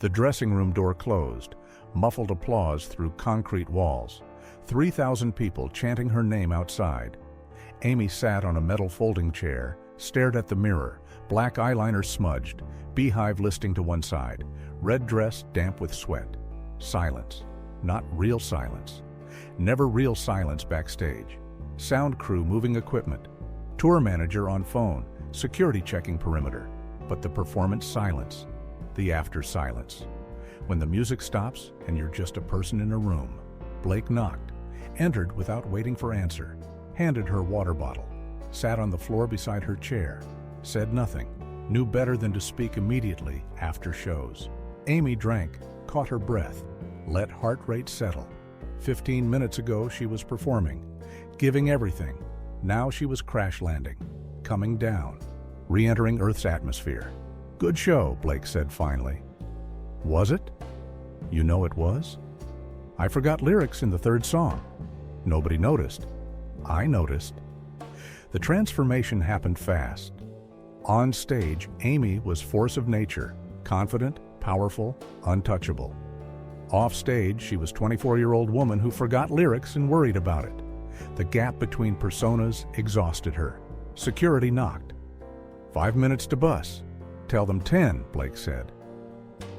The dressing room door closed, muffled applause through concrete walls. 3,000 people chanting her name outside. Amy sat on a metal folding chair, stared at the mirror, black eyeliner smudged, beehive listing to one side, red dress damp with sweat. Silence. Not real silence. Never real silence backstage. Sound crew moving equipment. Tour manager on phone, security checking perimeter. But the performance silence. The after silence. When the music stops and you're just a person in a room. Blake knocked, entered without waiting for answer, handed her water bottle, sat on the floor beside her chair, said nothing, knew better than to speak immediately after shows. Amy drank, caught her breath, let heart rate settle. 15 minutes ago she was performing, giving everything. Now she was crash landing, coming down, re-entering Earth's atmosphere. Good show, Blake said finally. Was it? You know it was? I forgot lyrics in the third song. Nobody noticed. I noticed. The transformation happened fast. On stage, Amy was force of nature, confident, powerful, untouchable. Off stage, she was a 24-year-old woman who forgot lyrics and worried about it. The gap between personas exhausted her. Security knocked. 5 minutes to bus. Tell them 10, Blake said.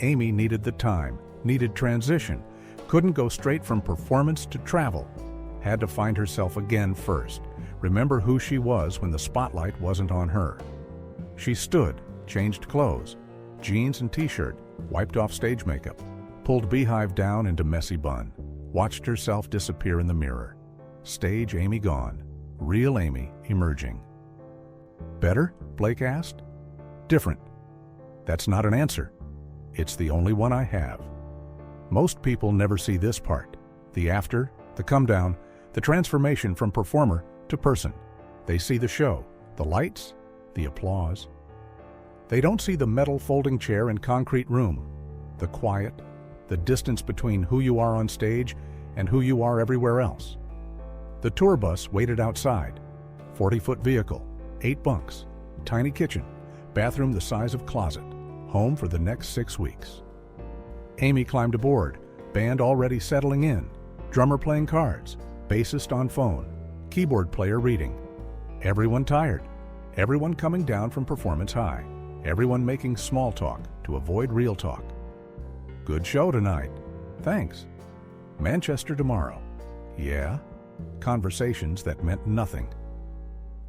Amy needed the time, needed transition, couldn't go straight from performance to travel. Had to find herself again first. Remember who she was when the spotlight wasn't on her. She stood, changed clothes, jeans and t-shirt, wiped off stage makeup, pulled beehive down into messy bun, watched herself disappear in the mirror. Stage Amy gone, real Amy emerging. Better? Blake asked. Different. That's not an answer. It's the only one I have. Most people never see this part. The after, the come down, the transformation from performer to person. They see the show, the lights, the applause. They don't see the metal folding chair and concrete room, the quiet, the distance between who you are on stage and who you are everywhere else. The tour bus waited outside. 40-foot vehicle, 8 bunks, tiny kitchen, bathroom the size of closet, home for the next 6 weeks. Amy climbed aboard, band already settling in, drummer playing cards, bassist on phone, keyboard player reading. Everyone tired, everyone coming down from performance high, everyone making small talk to avoid real talk. Good show tonight. Thanks. Manchester tomorrow. Yeah. Conversations that meant nothing.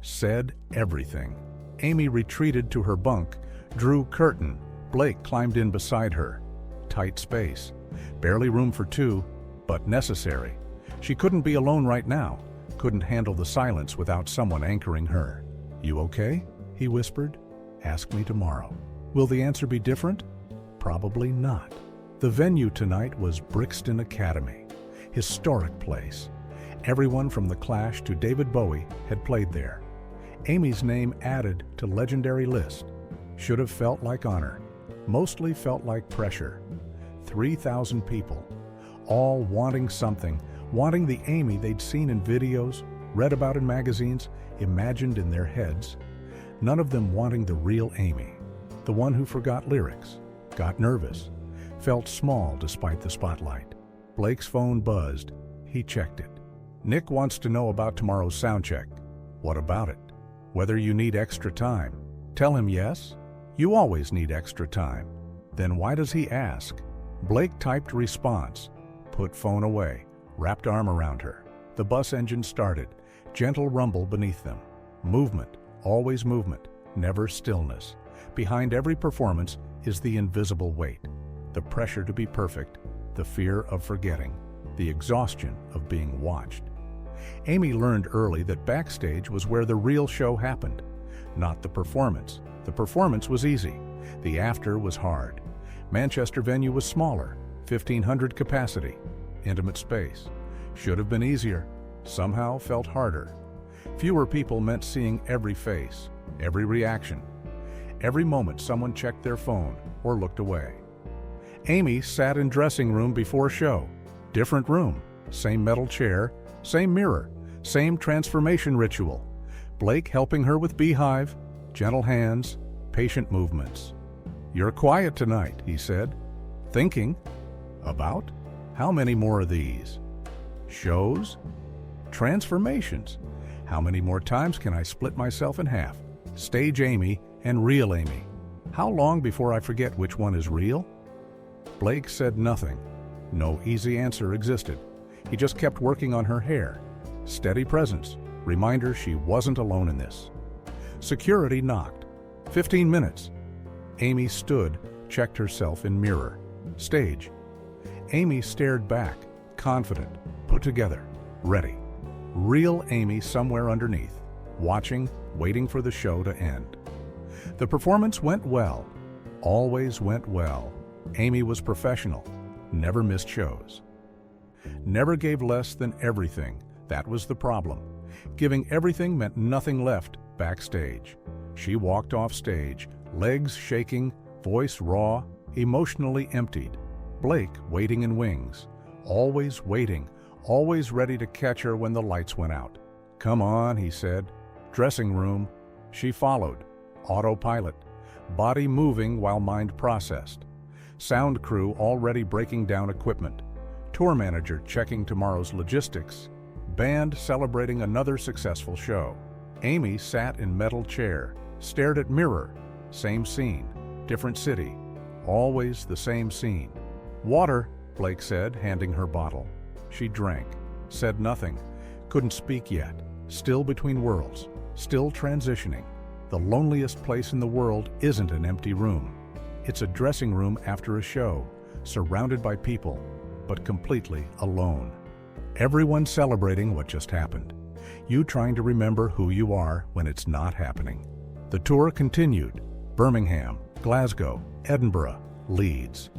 Said everything. Amy retreated to her bunk, drew curtain. Blake climbed in beside her. Tight space. Barely room for two, but necessary. She couldn't be alone right now. Couldn't handle the silence without someone anchoring her. You okay? He whispered. Ask me tomorrow. Will the answer be different? Probably not. The venue tonight was Brixton Academy. Historic place. Everyone from The Clash to David Bowie had played there. Amy's name added to legendary list. Should have felt like honor. Mostly felt like pressure. 3,000 people, all wanting something, wanting the Amy they'd seen in videos, read about in magazines, imagined in their heads. None of them wanting the real Amy, the one who forgot lyrics, got nervous, felt small despite the spotlight. Blake's phone buzzed. He checked it. Nick wants to know about tomorrow's sound check. What about it? Whether you need extra time. Tell him yes. You always need extra time. Then why does he ask? Blake typed response, put phone away, wrapped arm around her. The bus engine started, gentle rumble beneath them. Movement, always movement, never stillness. Behind every performance is the invisible weight, the pressure to be perfect, the fear of forgetting, the exhaustion of being watched. Amy learned early that backstage was where the real show happened, not the performance. The performance was easy. The after was hard. Manchester venue was smaller, 1,500 capacity, intimate space. Should have been easier, somehow felt harder. Fewer people meant seeing every face, every reaction. Every moment someone checked their phone or looked away. Amy sat in dressing room before show. Different room, same metal chair, same mirror, same transformation ritual. Blake helping her with beehive, gentle hands, patient movements. You're quiet tonight, he said. Thinking about how many more of these? Shows? Transformations? How many more times can I split myself in half? Stage Amy and real Amy. How long before I forget which one is real? Blake said nothing. No easy answer existed. He just kept working on her hair. Steady presence. Reminder she wasn't alone in this. Security knocked. 15 minutes. Amy stood, checked herself in mirror. Stage. Amy stared back, confident, put together, ready. Real Amy somewhere underneath, watching, waiting for the show to end. The performance went well. Always went well. Amy was professional. Never missed shows. Never gave less than everything. That was the problem. Giving everything meant nothing left backstage. She walked off stage, legs shaking, voice raw, emotionally emptied. Blake waiting in wings, always waiting, always ready to catch her when the lights went out. "Come on," he said. Dressing room. She followed. Autopilot. Body moving while mind processed. Sound crew already breaking down equipment. Tour manager checking tomorrow's logistics. Band celebrating another successful show. Amy sat in metal chair, stared at mirror. Same scene, different city. Always the same scene. "Water," Blake said, handing her bottle. She drank, said nothing, couldn't speak yet. Still between worlds, still transitioning. The loneliest place in the world isn't an empty room. It's a dressing room after a show, surrounded by people, but completely alone. Everyone celebrating what just happened. You trying to remember who you are when it's not happening. The tour continued. Birmingham, Glasgow, Edinburgh, Leeds.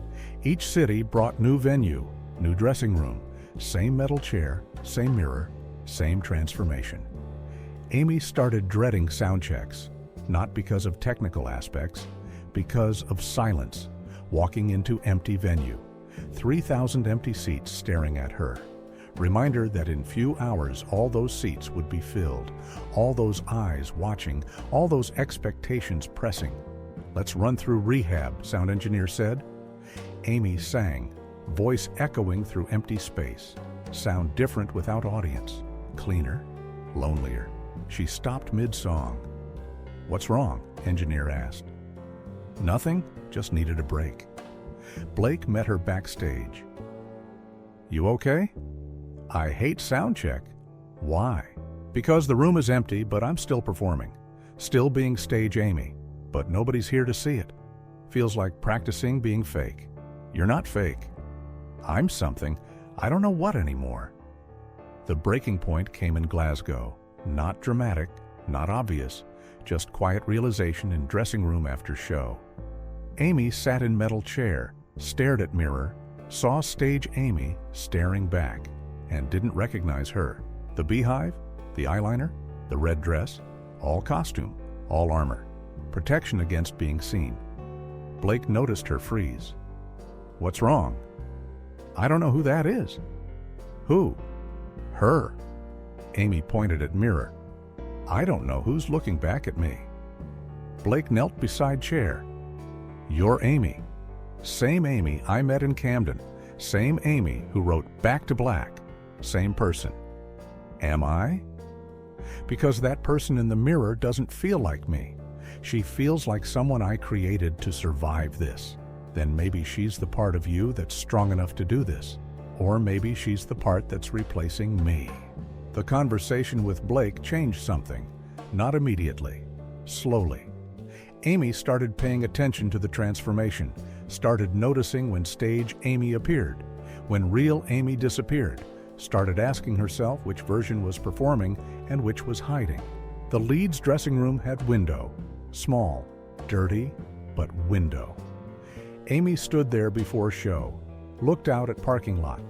Each city brought new venue, new dressing room, same metal chair, same mirror, same transformation. Amy started dreading sound checks, not because of technical aspects, because of silence, walking into empty venue. 3,000 empty seats staring at her. Reminder that in few hours all those seats would be filled, all those eyes watching, all those expectations pressing. "Let's run through rehab," sound engineer said. Amy sang, voice echoing through empty space. Sound different without audience. Cleaner, lonelier. She stopped mid-song. "What's wrong?" engineer asked. "Nothing, just needed a break." Blake met her backstage. "You okay?" "I hate sound check." "Why?" "Because the room is empty, but I'm still performing. Still being stage Amy, but nobody's here to see it. Feels like practicing being fake." "You're not fake." "I'm something. I don't know what anymore." The breaking point came in Glasgow. Not dramatic, not obvious, just quiet realization in dressing room after show. Amy sat in metal chair, stared at mirror, saw stage Amy staring back, and didn't recognize her. The beehive, the eyeliner, the red dress, all costume, all armor. Protection against being seen. Blake noticed her freeze. "What's wrong?" "I don't know who that is." "Who?" "Her." Amy pointed at mirror. "I don't know who's looking back at me." Blake knelt beside chair. "You're Amy. Same Amy I met in Camden. Same Amy who wrote Back to Black. Same person." "Am I?" "Because that person in the mirror doesn't feel like me. She feels like someone I created to survive this. Then maybe she's the part of you that's strong enough to do this. Or maybe she's the part that's replacing me." The conversation with Blake changed something. Not immediately. Slowly. Amy started paying attention to the transformation, started noticing when stage Amy appeared, when real Amy disappeared, started asking herself which version was performing and which was hiding. The Leeds dressing room had window. Small, dirty, but window. Amy stood there before show, looked out at parking lot.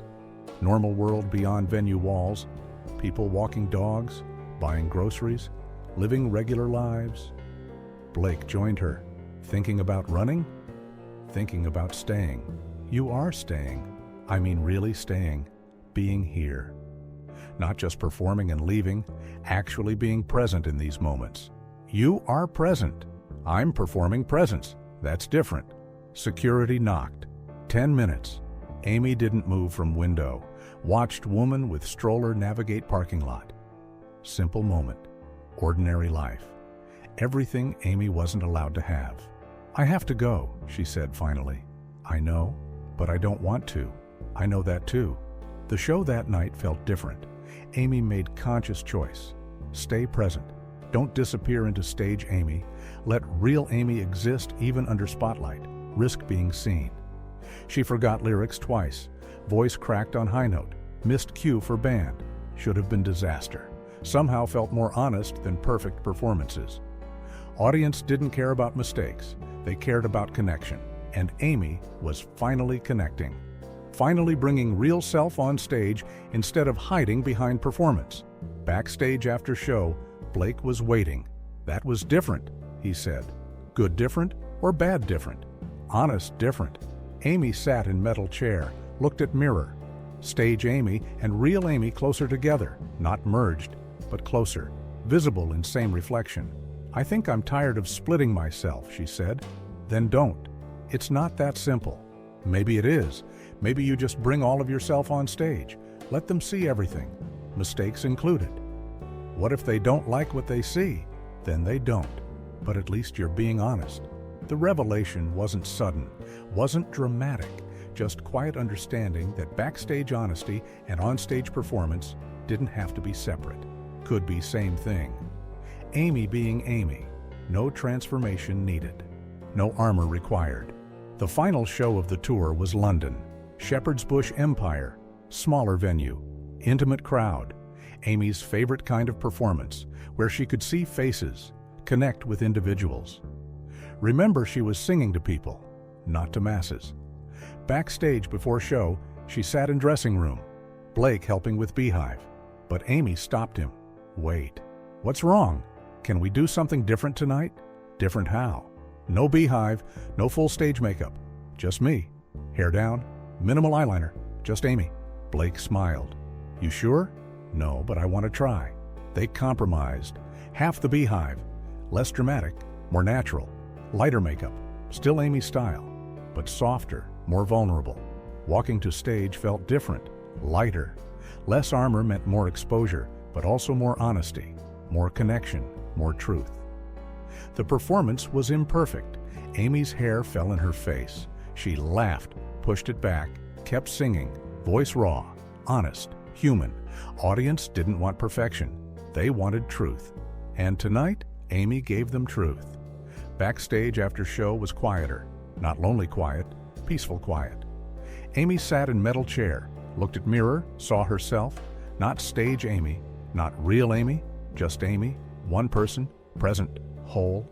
Normal world beyond venue walls, people walking dogs, buying groceries, living regular lives. Blake joined her, thinking about running, thinking about staying. You are staying. I mean really staying, being here. Not just performing and leaving, actually being present in these moments. You are present. I'm performing presence. That's different. Security knocked. 10 minutes. Amy didn't move from window. Watched woman with stroller navigate parking lot. Simple moment. Ordinary life. Everything Amy wasn't allowed to have. "I have to go," she said finally. "I know, but I don't want to. I know that too." The show that night felt different. Amy made conscious choice. Stay present. Don't disappear into stage Amy. Let real Amy exist even under spotlight. Risk being seen. She forgot lyrics twice. Voice cracked on high note. Missed cue for band. Should have been disaster. Somehow felt more honest than perfect performances. Audience didn't care about mistakes. They cared about connection. And Amy was finally connecting. Finally bringing real self on stage instead of hiding behind performance. Backstage after show, Blake was waiting. "That was different," he said. "Good different or bad different?" "Honest different." Amy sat in metal chair, looked at mirror. Stage Amy and real Amy closer together, not merged, but closer, visible in same reflection. "I think I'm tired of splitting myself," she said. "Then don't. It's not that simple." "Maybe it is. Maybe you just bring all of yourself on stage. Let them see everything, mistakes included." "What if they don't like what they see?" "Then they don't. But at least you're being honest." The revelation wasn't sudden, wasn't dramatic, just quiet understanding that backstage honesty and onstage performance didn't have to be separate. Could be same thing. Amy being Amy. No transformation needed. No armor required. The final show of the tour was London. Shepherd's Bush Empire. Smaller venue. Intimate crowd. Amy's favorite kind of performance, where she could see faces, connect with individuals. Remember, she was singing to people, not to masses. Backstage before show, she sat in dressing room. Blake helping with Beehive. But Amy stopped him. "Wait. What's wrong? Can we do something different tonight?" "Different how?" "No Beehive, no full stage makeup. Just me. Hair down, minimal eyeliner, just Amy." Blake smiled. "You sure?" "No, but I want to try." They compromised. Half the Beehive. Less dramatic, more natural. Lighter makeup, still Amy's style, but softer, more vulnerable. Walking to stage felt different, lighter. Less armor meant more exposure, but also more honesty, more connection, more truth. The performance was imperfect. Amy's hair fell in her face. She laughed, pushed it back, kept singing, voice raw, honest, human. Audience didn't want perfection. They wanted truth. And tonight, Amy gave them truth. Backstage after show was quieter. Not lonely quiet, peaceful quiet. Amy sat in metal chair, looked at mirror, saw herself. Not stage Amy, not real Amy, just Amy, one person, present, whole.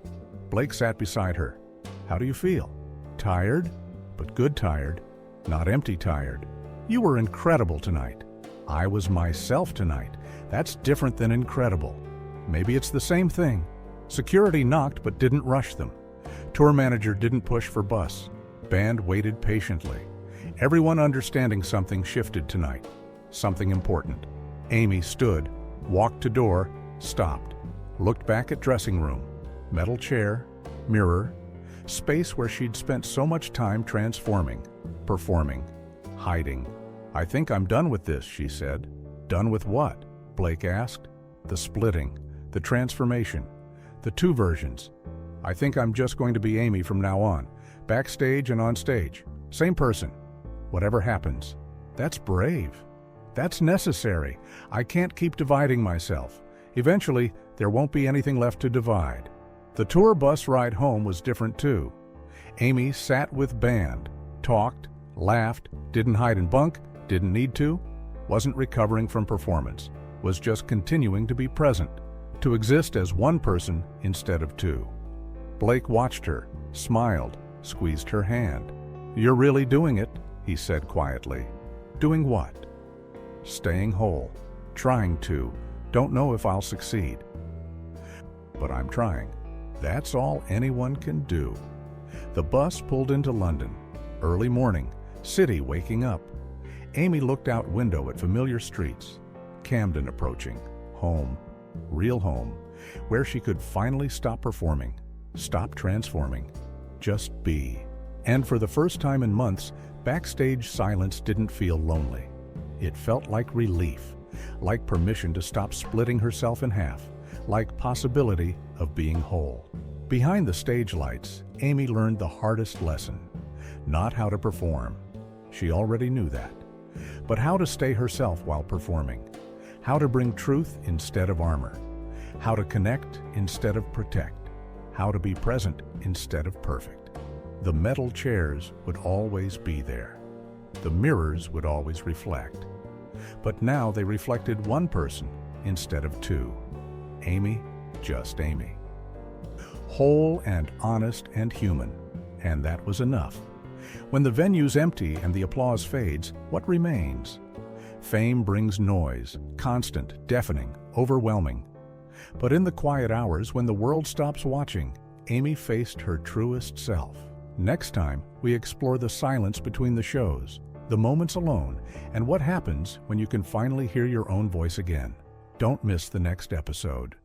Blake sat beside her. "How do you feel?" "Tired, but good tired, not empty tired." "You were incredible tonight." "I was myself tonight. That's different than incredible." "Maybe it's the same thing." Security knocked but didn't rush them. Tour manager didn't push for bus. Band waited patiently. Everyone understanding something shifted tonight. Something important. Amy stood, walked to door, stopped, looked back at dressing room. Metal chair, mirror, space where she'd spent so much time transforming, performing, hiding. "I think I'm done with this," she said. "Done with what?" Blake asked. "The splitting, the transformation, the two versions. I think I'm just going to be Amy from now on, backstage and on stage. Same person, whatever happens." That's brave. That's necessary. I can't keep dividing myself. Eventually, there won't be anything left to divide. The tour bus ride home was different too. Amy sat with band, talked, laughed, didn't hide and bunk, didn't need to, wasn't recovering from performance, was just continuing to be present, to exist as one person instead of two. Blake watched her, smiled, squeezed her hand. "You're really doing it," he said quietly. "Doing what?" "Staying whole. Trying to. Don't know if I'll succeed. But I'm trying. That's all anyone can do." The bus pulled into London. Early morning, city waking up. Amy looked out window at familiar streets. Camden approaching. Home. Real home. Where she could finally stop performing. Stop transforming. Just be. And for the first time in months, Backstage silence didn't feel lonely. It felt like relief, like permission to stop splitting herself in half, like possibility of being whole. Behind the stage lights, Amy learned the hardest lesson. Not how to perform. She already knew that. But how to stay herself while performing. How to bring truth instead of armor. How to connect instead of protect. How to be present instead of perfect. The metal chairs would always be there. The mirrors would always reflect. But now they reflected one person instead of two. Amy, just Amy. Whole and honest and human. And that was enough. When the venue's empty and the applause fades, what remains? Fame brings noise, constant, deafening, overwhelming. But in the quiet hours when the world stops watching, Amy faced her truest self. Next time, we explore the silence between the shows, the moments alone, and what happens when you can finally hear your own voice again. Don't miss the next episode.